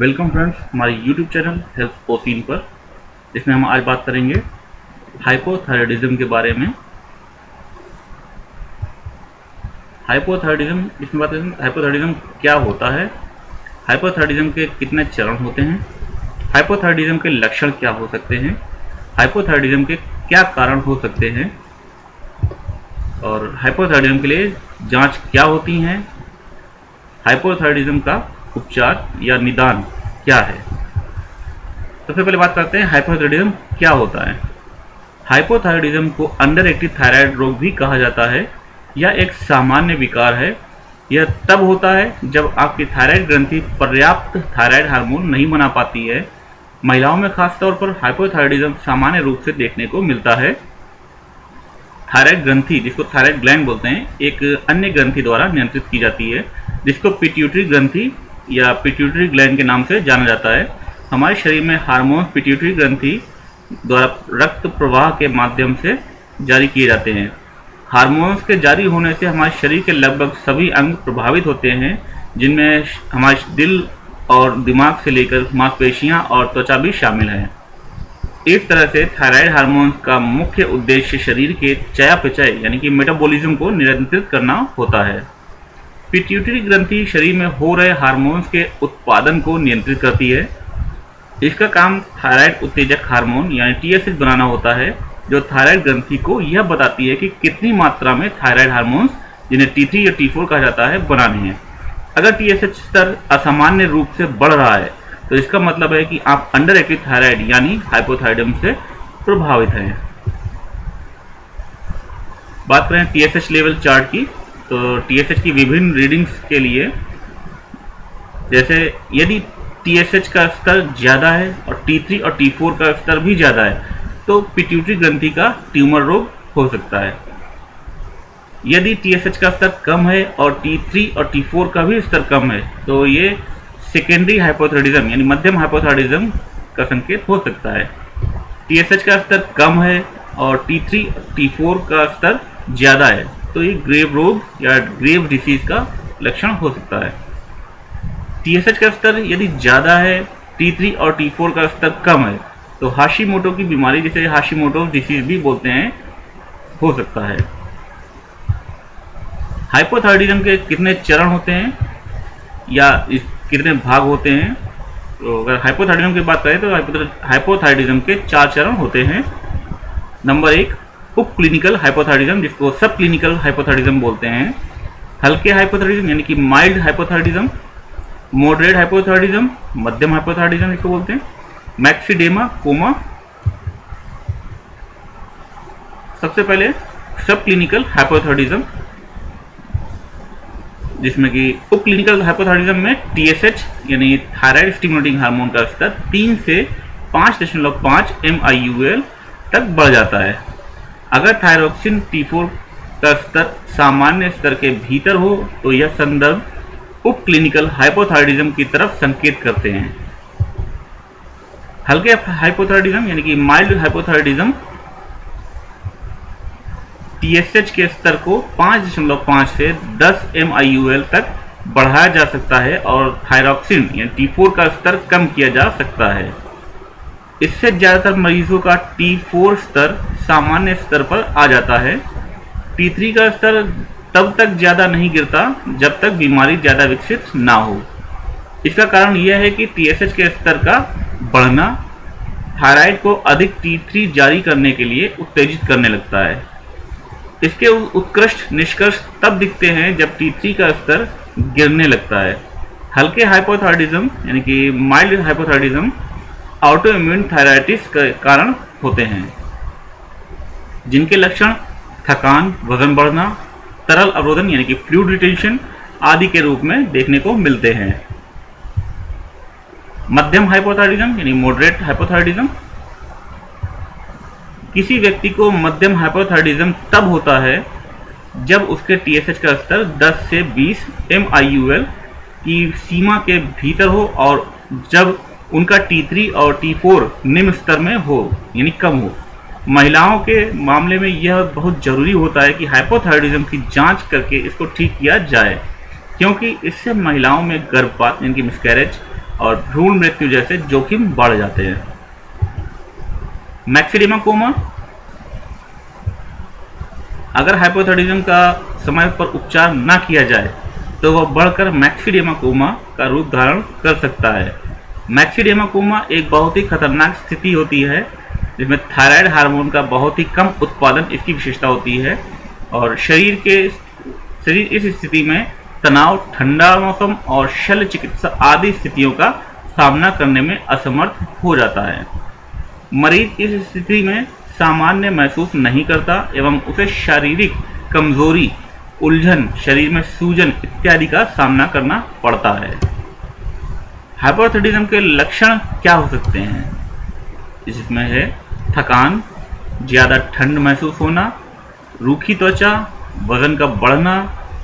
Welcome friends हमारे YouTube channel health ossein पर, जिसमें हम आज बात करेंगे हाइपोथायराइडिज्म के बारे में। हाइपोथायराइडिज्म, इसमें बात करेंगे हाइपोथायराइडिज्म क्या होता है, हाइपोथायराइडिज्म के कितने चरण होते हैं, हाइपोथायराइडिज्म के लक्षण क्या हो सकते हैं, हाइपोथायराइडिज्म के क्या कारण हो सकते हैं और हाइपोथायराइडिज्म के लिए जांच क्या होती हैं, हाइपोथायराइडिज्म का उपचार या निदान क्या है। सबसे पहले बात करते हैं हाइपोथायराइडिज्म क्या होता है। हाइपोथायराइडिज्म को अंडर एक्टिव थायराइड रोग भी कहा जाता है। यह एक सामान्य विकार है। यह तब होता है जब आपकी थायराइड ग्रंथि पर्याप्त थायराइड हार्मोन नहीं बना पाती है। महिलाओं में खासतौर पर हाइपोथायराइडिज्म सामान्य रूप से देखने को मिलता है। थायराइड ग्रंथि, जिसको थायराइड ग्लैंड बोलते हैं, एक अन्य ग्रंथि द्वारा नियंत्रित की जाती है, जिसको पिट्यूटरी ग्रंथि या पिट्यूटरी ग्लैंड के नाम से जाना जाता है। हमारे शरीर में हार्मोन पिट्यूटरी ग्रंथि द्वारा रक्त प्रवाह के माध्यम से जारी किए जाते हैं। हार्मोन्स के जारी होने से हमारे शरीर के लगभग सभी अंग प्रभावित होते हैं, जिनमें हमारे दिल और दिमाग से लेकर मांसपेशियां और त्वचा भी शामिल है। इस तरह से थायराइड हार्मोन का मुख्य उद्देश्य शरीर के चयापचय यानी कि मेटाबॉलिज्म को नियंत्रित करना होता है। पिट्यूटरी ग्रंथि शरीर में हो रहे हार्मोन्स के उत्पादन को नियंत्रित करती है। इसका काम थायराइड उत्तेजक हार्मोन यानी टीएसएच बनाना होता है, जो थायराइड ग्रंथि को यह बताती है कि कितनी मात्रा में थायराइड हार्मोन्स, जिन्हें T3 या T4 कहा जाता है, बनाने हैं। अगर टीएसएच स्तर असामान्य रूप से बढ़ रहा है तो इसका मतलब है कि आप अंडर एक्टिव थायराइड यानी हाइपोथायराइडिज्म से प्रभावित हैं। बात करें टीएसएच लेवल चार्ट की, तो टीएसएच की विभिन्न रीडिंग्स के लिए, जैसे यदि टीएसएच का स्तर ज़्यादा है और T3 और T4 का स्तर भी ज़्यादा है तो पिट्यूटरी ग्रंथि का ट्यूमर रोग हो सकता है। यदि टीएसएच का स्तर कम है और T3 और T4 का भी स्तर कम है तो ये सेकेंडरी हाइपोथायराइडिज्म यानी मध्यम हाइपोथायराइडिज्म का संकेत हो सकता है। टीएसएच का स्तर कम है और T3 T4 का स्तर ज़्यादा है तो ये ग्रेव रोग या ग्रेव डिसीज का लक्षण हो सकता है। टीएसएच का स्तर यदि ज़्यादा है, T3 और T4 का स्तर कम है तो हाशिमोटो की बीमारी, जिसे हाशिमोटो डिसीज भी बोलते हैं, हो सकता है। हाइपोथायराइडिज्म के कितने चरण होते हैं या कितने भाग होते हैं, तो अगर हाइपोथायराइडिज्म की बात करें तो हाइपोथायराइडिज्म के 4 चरण होते हैं। नंबर 1, उप क्लिनिकल हाइपोथायराइडिज्म, जिसको सब क्लिनिकल हाइपोथायराइडिज्म बोलते हैं। हल्के हाइपोथायराइडिज्म यानी कि माइल्ड हाइपोथायराइडिज्म, मॉडरेट हाइपोथायराइडिज्म, मध्यम हाइपोथायराइडिज्म इसको बोलते हैं, मैक्सिडेमा, कोमा। सबसे पहले सब क्लिनिकल हाइपोथायराइडिज्म, जिसमें कि उप क्लिनिकल हाइपोथायराइडिज्म में टीएसएच यानी थायराइड स्टिमुलेटिंग हार्मोन का स्तर 3 से 5.5 MIUL तक बढ़ जाता है। अगर थायरोक्सिन T4 का स्तर सामान्य स्तर के भीतर हो तो यह संदर्भ उप क्लिनिकल हाइपोथायराइडिज्म की तरफ संकेत करते हैं। हल्के हाइपोथायराइडिज्म यानी कि माइल्ड हाइपोथायराइडिज्म, टीएसएच के स्तर को 5.5 से 10 MIUL तक बढ़ाया जा सकता है और थायरोक्सिन यानी T4 का स्तर कम किया जा सकता है। इससे ज़्यादातर मरीजों का T4 स्तर सामान्य स्तर पर आ जाता है। T3 का स्तर तब तक ज़्यादा नहीं गिरता जब तक बीमारी ज़्यादा विकसित ना हो। इसका कारण यह है कि टीएसएच के स्तर का बढ़ना थायराइड को अधिक T3 जारी करने के लिए उत्तेजित करने लगता है। इसके उत्कृष्ट निष्कर्ष तब दिखते हैं जब T3 का स्तर गिरने लगता है। हल्के हाइपोथायराइडिज्म यानी कि माइल्ड हाइपोथायराइडिज्म ऑटो इम्यून थायराइटिस के कारण होते हैं, जिनके लक्षण थकान, वजन बढ़ना, तरल अवरोधन यानी कि फ्लूइड रिटेंशन आदि के रूप में देखने को मिलते हैं। मध्यम हाइपोथायराइडिज्म यानी मॉडरेट हाइपोथायराइडिज्म, किसी व्यक्ति को मध्यम हाइपोथायराइडिज्म तब होता है जब उसके टीएसएच का स्तर 10 से 20 MIUL की सीमा के भीतर हो और जब उनका T3 और T4 निम्न स्तर में हो यानी कम हो। महिलाओं के मामले में यह बहुत जरूरी होता है कि हाइपोथायराइडिज्म की जांच करके इसको ठीक किया जाए, क्योंकि इससे महिलाओं में गर्भपात यानी कि मिसकैरेज और भ्रूण मृत्यु जैसे जोखिम बढ़ जाते हैं। मैक्सिडेमा कोमा, अगर हाइपोथायरॉयडिज्म का समय पर उपचार ना किया जाए तो वह बढ़कर मैक्सिडेमा कोमा का रूप धारण कर सकता है। मैक्सिडेमा कोमा एक बहुत ही खतरनाक स्थिति होती है जिसमें थायराइड हार्मोन का बहुत ही कम उत्पादन इसकी विशेषता होती है और शरीर इस स्थिति में तनाव, ठंडा मौसम और शल्य चिकित्सा आदि स्थितियों का सामना करने में असमर्थ हो जाता है। मरीज इस स्थिति में सामान्य महसूस नहीं करता एवं उसे शारीरिक कमजोरी, उलझन, शरीर में सूजन इत्यादि का सामना करना पड़ता है। हाइपोथायरॉयडिज्म के लक्षण क्या हो सकते हैं? इसमें है थकान, ज्यादा ठंड महसूस होना, रूखी त्वचा, वजन का बढ़ना,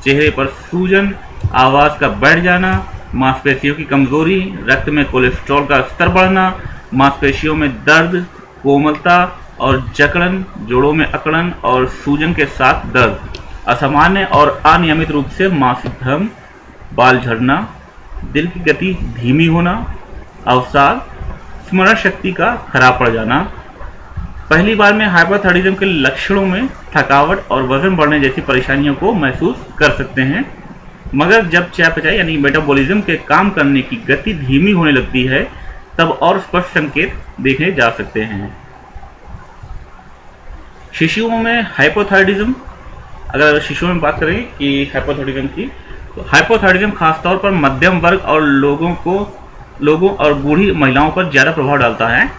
चेहरे पर सूजन, आवाज का बढ़ जाना, मांसपेशियों की कमजोरी, रक्त में कोलेस्ट्रॉल का स्तर बढ़ना, मांसपेशियों में दर्द, कोमलता और जकड़न, जोड़ों में अकड़न और सूजन के साथ दर्द, असामान्य और अनियमित रूप से मासिक धर्म, बाल झड़ना, दिल की गति धीमी होना, अवसाद, स्मरण शक्ति का खराब पड़ जाना। पहली बार में हाइपोथायरॉयडिज्म के लक्षणों में थकावट और वजन बढ़ने जैसी परेशानियों को महसूस कर सकते हैं, मगर जब चयापचय यानी मेटाबॉलिज्म के काम करने की गति धीमी होने लगती है तब और स्पष्ट संकेत देखे जा सकते हैं। शिशुओं में हाइपोथायरॉयडिज्म, अगर शिशुओं में बात करें कि हाइपोथायरॉयडिज्म की, तो हाइपोथायरॉयडिज्म खासतौर पर मध्यम वर्ग और लोगों और बूढ़ी महिलाओं पर ज्यादा प्रभाव डालता है,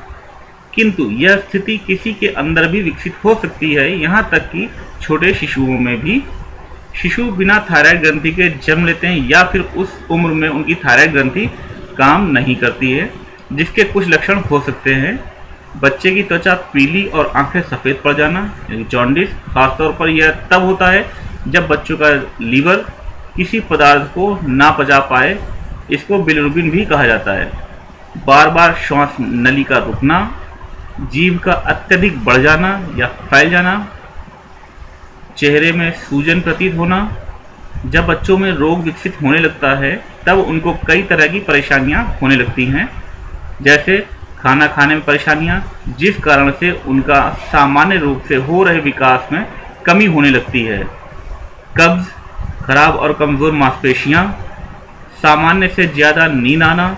किंतु यह स्थिति किसी के अंदर भी विकसित हो सकती है, यहाँ तक कि छोटे शिशुओं में भी। शिशु बिना थायराइड ग्रंथि के जन्म लेते हैं या फिर उस उम्र में उनकी थायराइड ग्रंथि काम नहीं करती है, जिसके कुछ लक्षण हो सकते हैं। बच्चे की त्वचा पीली और आंखें सफेद पड़ जाना, जॉन्डिस। खासतौर पर यह तब होता है जब बच्चों का लीवर किसी पदार्थ को ना पचा पाए, इसको बिलिरुबिन भी कहा जाता है। बार बार श्वास नली का रुकना, जीभ का अत्यधिक बढ़ जाना या फैल जाना, चेहरे में सूजन प्रतीत होना। जब बच्चों में रोग विकसित होने लगता है तब उनको कई तरह की परेशानियां होने लगती हैं, जैसे खाना खाने में परेशानियां, जिस कारण से उनका सामान्य रूप से हो रहे विकास में कमी होने लगती है। कब्ज, खराब और कमजोर मांसपेशियां, सामान्य से ज्यादा नींद आना।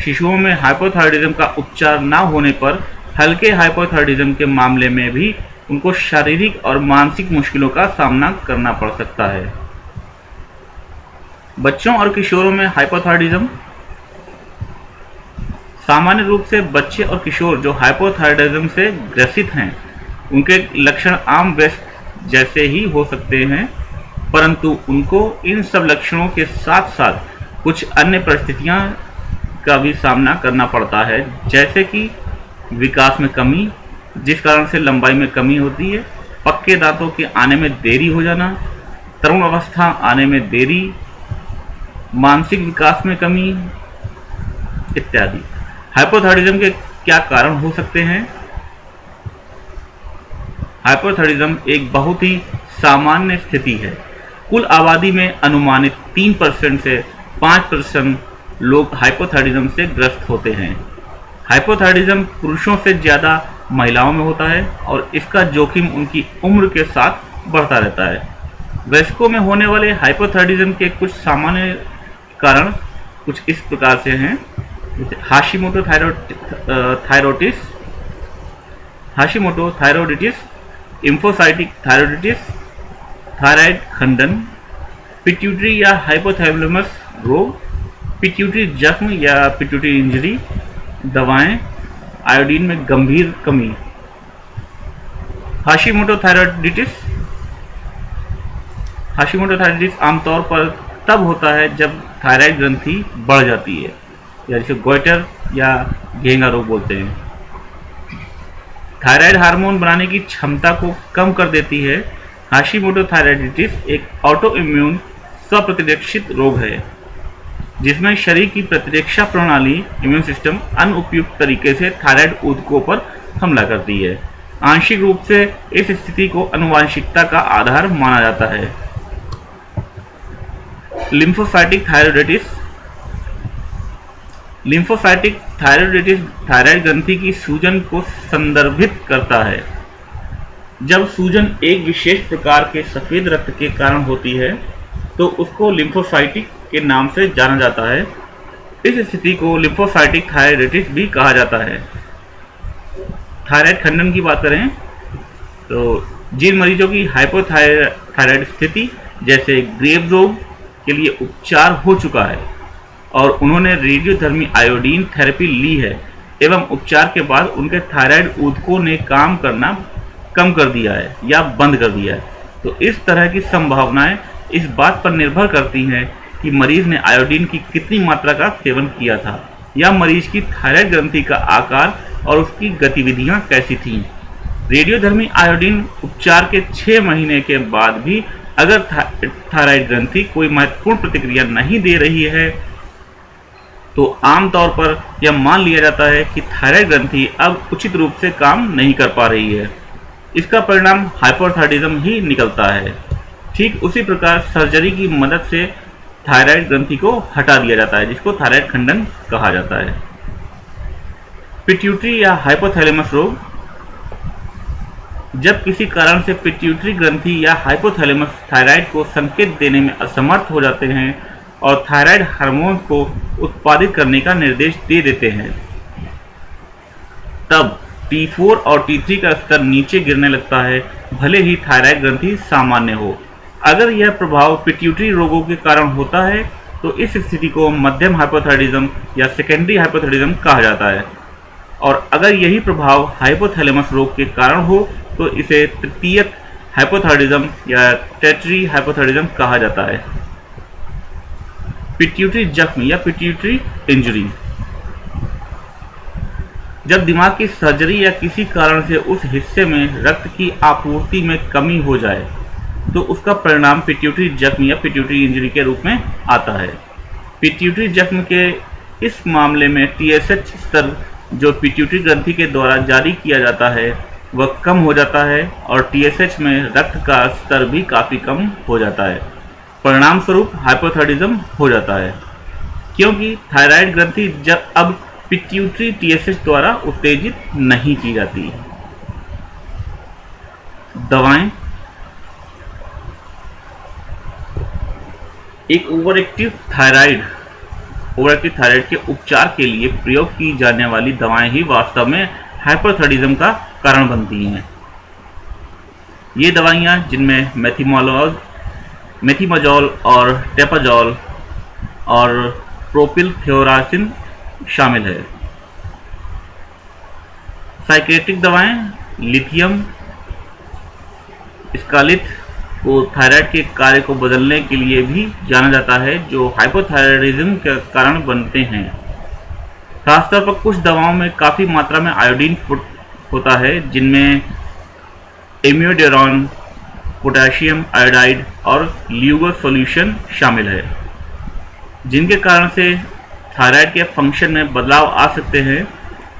शिशुओं में हाइपोथायरॉयडिज्म का उपचार न होने पर हल्के हाइपोथायरॉयडिज्म के मामले में भी उनको शारीरिक और मानसिक मुश्किलों का सामना करना पड़ सकता है। बच्चों और किशोरों में हाइपोथायरॉयडिज्म, सामान्य रूप से बच्चे और किशोर जो हाइपोथायरॉयडिज्म से ग्रसित हैं उनके लक्षण आम वयस्क जैसे ही हो सकते हैं, परंतु उनको इन सब लक्षणों के साथ साथ कुछ अन्य परिस्थितियां का भी सामना करना पड़ता है, जैसे कि विकास में कमी, जिस कारण से लंबाई में कमी होती है, पक्के दांतों के आने में देरी हो जाना, तरुण अवस्था आने में देरी, मानसिक विकास में कमी इत्यादि। हाइपोथायरॉयडिज्म के क्या कारण हो सकते हैं? हाइपोथायरॉयडिज्म एक बहुत ही सामान्य स्थिति है। कुल आबादी में अनुमानित 3% से 5% लोग हाइपोथायरॉयडिज्म से ग्रस्त होते हैं। हाइपोथायरॉयडिज्म पुरुषों से ज्यादा महिलाओं में होता है और इसका जोखिम उनकी उम्र के साथ बढ़ता रहता है। वयस्कों में होने वाले हाइपोथायरॉयडिज्म के कुछ सामान्य कारण कुछ इस प्रकार से हैं, जैसे हाशिमोटो थायरॉयडिटिस, इंफोसाइटिक थायरॉयडिटिस, थायराइड खंडन, पिट्यूटरी या हाइपोथैलेमस रोग, पिट्यूटरी जख्म या पिट्यूटरी इंजरी, दवाएं, आयोडीन में गंभीर कमी। हाशिमोटो थायरॉयडिटिस आमतौर पर तब होता है जब थायराइड ग्रंथि बढ़ जाती है, या जिसे गोइटर या घेंगा रोग बोलते हैं। थायराइड हार्मोन बनाने की क्षमता को कम कर देती है। हाशिमोटो थायरॉयडिटिस एक ऑटो इम्यून स्वप्रतिरक्षित रोग है जिसमें शरीर की प्रतिरक्षा प्रणाली इम्यून सिस्टम अनुपयुक्त तरीके से थायराइड ऊतकों पर हमला करती है। आंशिक रूप से इस स्थिति को आनुवंशिकता का आधार माना जाता है। लिम्फोसाइटिक थायरॉयडिटिस, लिम्फोसाइटिक थायराइडिटिस थायराइड ग्रंथि की सूजन को संदर्भित करता है। जब सूजन एक विशेष प्रकार के सफेद रक्त के कारण होती है तो उसको लिम्फोसाइटिक के नाम से जाना जाता है। इस स्थिति को लिम्फोसाइटिक थायराइडिटिस भी कहा जाता है। थायराइड खंडन की बात करें तो जिन मरीजों की हाइपोथायराइड स्थिति जैसे ग्रेव्स रोग के लिए उपचार हो चुका है और उन्होंने रेडियोधर्मी आयोडीन थेरेपी ली है एवं उपचार के बाद उनके थायराइड ऊतकों ने काम करना कम कर दिया है या बंद कर दिया है, तो इस तरह की संभावनाएं इस बात पर निर्भर करती हैं कि मरीज ने आयोडीन की कितनी मात्रा का सेवन किया था या मरीज की थायराइड ग्रंथि का आकार और उसकी गतिविधियां कैसी थीं। रेडियोधर्मी आयोडीन उपचार के 6 महीने के बाद भी अगर थायराइड ग्रंथि कोई महत्वपूर्ण प्रतिक्रिया नहीं दे रही है तो आमतौर पर यह मान लिया जाता है कि थायराइड ग्रंथि अब उचित रूप से काम नहीं कर पा रही है। इसका परिणाम हाइपोथायराइडिज्म ही निकलता है। ठीक उसी प्रकार सर्जरी की मदद से थायराइड ग्रंथि को हटा दिया जाता है, जिसको थायराइड खंडन कहा जाता है। पिट्यूटरी या हाइपोथैलेमस रोग, जब किसी कारण से पिट्यूटरी ग्रंथि या हाइपोथैलेमस थायराइड को संकेत देने में असमर्थ हो जाते हैं और थायराइड हार्मोन को उत्पादित करने का निर्देश दे देते हैं, तब T4 और T3 का स्तर नीचे गिरने लगता है, भले ही थायराइड ग्रंथि सामान्य हो। अगर यह प्रभाव पिट्यूटरी रोगों के कारण होता है तो इस स्थिति को मध्यम हाइपोथायराइडिज्म या सेकेंडरी हाइपोथायराइडिज्म कहा जाता है, और अगर यही प्रभाव हाइपोथैलेमस रोग के कारण हो तो इसे तृतीयक हाइपोथायराइडिज्म या टेरिटरी हाइपोथायराइडिज्म कहा जाता है। पिट्यूटरी जख्म या पिट्यूटरी इंजरी, जब दिमाग की सर्जरी या किसी कारण से उस हिस्से में रक्त की आपूर्ति में कमी हो जाए तो उसका परिणाम पिट्यूटरी जख्म या पिट्यूटरी इंजरी के रूप में आता है। पिट्यूटरी जख्म के इस मामले में TSH स्तर जो पिट्यूटरी ग्रंथि के द्वारा जारी किया जाता है वह कम हो जाता है और TSH में रक्त का स्तर भी काफ़ी कम हो जाता है। परिणाम स्वरूप हाइपोथायराइडिज्म हो जाता है, क्योंकि थायराइड ग्रंथि जब अब पिट्यूटरी TSH द्वारा उत्तेजित नहीं की जाती। दवाएं, एक ओवरएक्टिव थायराइड के उपचार के लिए प्रयोग की जाने वाली दवाएं ही वास्तव में हाइपोथायराइडिज्म का कारण बनती हैं। ये दवाइयाँ जिनमें मेथिमाजोल और टेपाजोल और प्रोपिलथ्योरासिन शामिल है। साइकेट्रिक दवाएं, लिथियम स्कालिथ को थायराइड के कार्य को बदलने के लिए भी जाना जाता है, जो हाइपोथायराइडिज्म के कारण बनते हैं। खासतौर पर कुछ दवाओं में काफ़ी मात्रा में आयोडीन होता है, जिनमें इम्यूडेरॉन, पोटेशियम आयोडाइड और ल्यूगो सॉल्यूशन शामिल है, जिनके कारण से थायराइड के फंक्शन में बदलाव आ सकते हैं,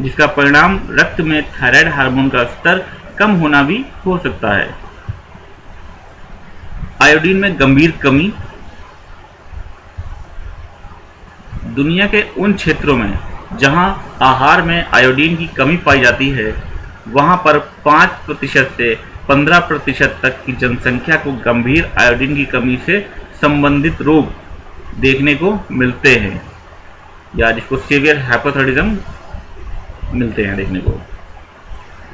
जिसका परिणाम रक्त में थायराइड हार्मोन का स्तर कम होना भी हो सकता है। आयोडीन में गंभीर कमी, दुनिया के उन क्षेत्रों में जहां आहार में आयोडीन की कमी पाई जाती है वहां पर 5% से 15% तक की जनसंख्या को गंभीर आयोडीन की कमी से संबंधित रोग देखने को मिलते हैं, या जिसको सीवियर हाइपोथायराइडिज्म मिलते हैं देखने को।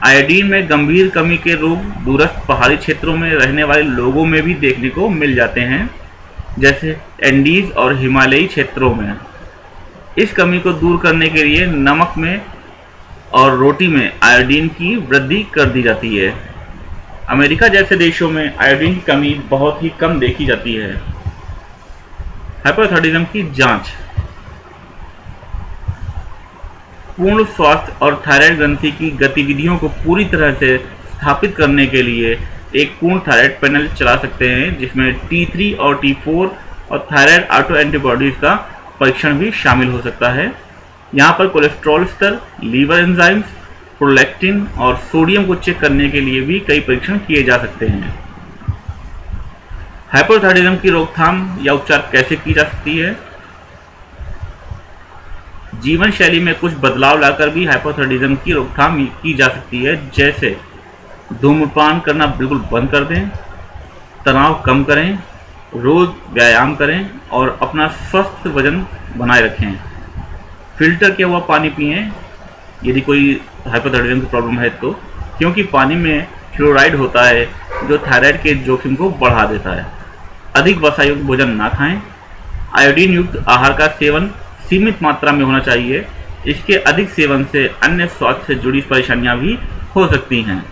आयोडीन में गंभीर कमी के रोग दूरस्थ पहाड़ी क्षेत्रों में रहने वाले लोगों में भी देखने को मिल जाते हैं, जैसे एंडीज और हिमालयी क्षेत्रों में। इस कमी को दूर करने के लिए नमक में और रोटी में आयोडीन की वृद्धि कर दी जाती है। अमेरिका जैसे देशों में आयोडीन की कमी बहुत ही कम देखी जाती है। हाइपोथायराइडिज्म की जांच, पूर्ण स्वास्थ्य और थायराइड ग्रंथि की गतिविधियों को पूरी तरह से स्थापित करने के लिए एक पूर्ण थायराइड पैनल चला सकते हैं, जिसमें T3 और T4 और थायराइड ऑटो एंटीबॉडीज का परीक्षण भी शामिल हो सकता है। यहाँ पर कोलेस्ट्रॉल स्तर, लीवर एंजाइम्स, प्रोलैक्टिन और सोडियम को चेक करने के लिए भी कई परीक्षण किए जा सकते हैं। हाइपोथायराइडिज्म की रोकथाम या उपचार कैसे की जा सकती है? जीवन शैली में कुछ बदलाव लाकर भी हाइपोथायराइडिज्म की रोकथाम की जा सकती है, जैसे धूम्रपान करना बिल्कुल बंद कर दें, तनाव कम करें, रोज व्यायाम करें और अपना स्वस्थ वजन बनाए रखें। फिल्टर किया हुआ पानी पिएं यदि कोई हाइपोथायराइडिज्म की प्रॉब्लम है तो, क्योंकि पानी में फ्लोराइड होता है जो थायराइड के जोखिम को बढ़ा देता है। अधिक वसायुक्त भोजन ना खाएं। आयोडीन युक्त आहार का सेवन सीमित मात्रा में होना चाहिए। इसके अधिक सेवन से अन्य स्वास्थ्य से जुड़ी परेशानियां भी हो सकती हैं।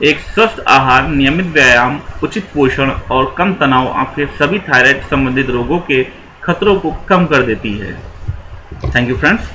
एक स्वस्थ आहार, नियमित व्यायाम, उचित पोषण और कम तनाव आपके सभी थायराइड संबंधित रोगों के खतरों को कम कर देती है। Thank you friends.